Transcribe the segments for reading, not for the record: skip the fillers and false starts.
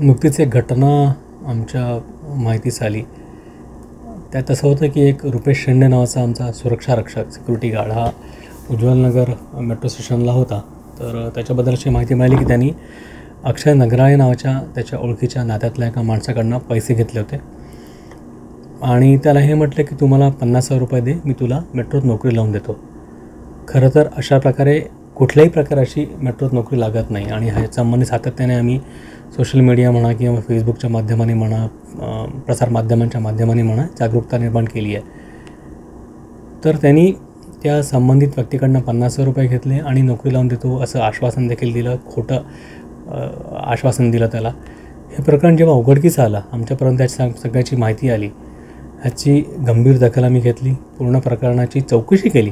नुकतीच एक घटना आमच्या माहितीस आली. त्यात असं होतं की एक रुपेश शेंडे नावाचा आमचा सुरक्षा रक्षक सिक्युरिटी गार्ड हा उज्ज्वलनगर मेट्रो स्टेशनला होता. तर त्याच्याबद्दल अशी माहिती मिळाली की त्यांनी अक्षय नगराळे नावाच्या त्याच्या ओळखीच्या नात्यातल्या एका माणसाकडनं पैसे घेतले होते आणि त्याला हे म्हटलं की तू मला 50,000 रुपये दे, मी तुला मेट्रोत नोकरी लावून देतो. खरं तर अशा प्रकारे कुठल्याही प्रकाराची मेट्रोत नोकरी लागत नाही आणि ह्या संबंधी सातत्याने आम्ही सोशल मीडिया म्हणा किंवा फेसबुकच्या माध्यमाने म्हणा, प्रसारमाध्यमांच्या माध्यमाने म्हणा जागरूकता निर्माण केली आहे. तर त्यांनी त्या संबंधित व्यक्तीकडनं 50,000 रुपये घेतले आणि नोकरी लावून देतो असं आश्वासन देखील दिलं, खोटं आश्वासन दिलं त्याला. हे प्रकरण जेव्हा उघडकीस आलं, आमच्यापर्यंत त्याची सगळ्याची माहिती आली, ह्याची गंभीर दखल आम्ही घेतली, पूर्ण प्रकरणाची चौकशी केली.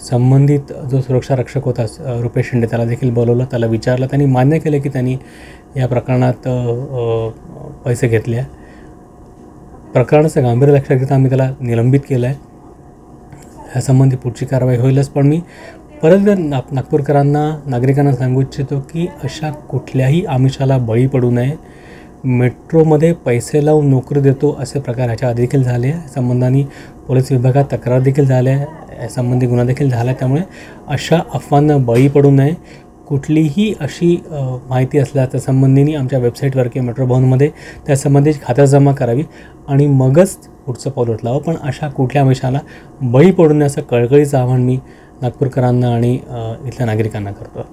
संबंधित जो सुरक्षा रक्षक होता रुपेश शेंडे त्याला देखील बोलवलं, त्याला विचारलं. त्यांनी मान्य केलं की त्यांनी या प्रकरणात पैसे घेतले आहे. प्रकरणाचं गांभीर्य लक्षात घेता आम्ही त्याला निलंबित केलं आहे. ह्यासंबंधी पुढची कारवाई होईलच. पण मी परत नागपूरकरांना, नागरिकांना सांगू इच्छितो की अशा कुठल्याही आमिषाला बळी पडू नये. मेट्रोमध्ये पैसे लावून नोकरी देतो असे प्रकार ह्याच्या आधी देखील झाले आहे. संबंधाने पोलीस विभागात तक्रार देखील झाल्या आहे, यासंबंधी गुन्हा देखील झाला आहे. त्यामुळे अशा अफवांना बळी पडू नये. कुठलीही अशी माहिती असल्यास त्या संबंधीने आमच्या वेबसाईटवर किंवा मेट्रो भवनमध्ये त्यासंबंधी खातरजमा करावी आणि मगच पुढचं पाऊल उचलावं. पण अशा कुठल्या आमिषाला बळी पडू नये असं कळकळीचं आवाहन मी नागपूरकरांना आणि इथल्या नागरिकांना करतो.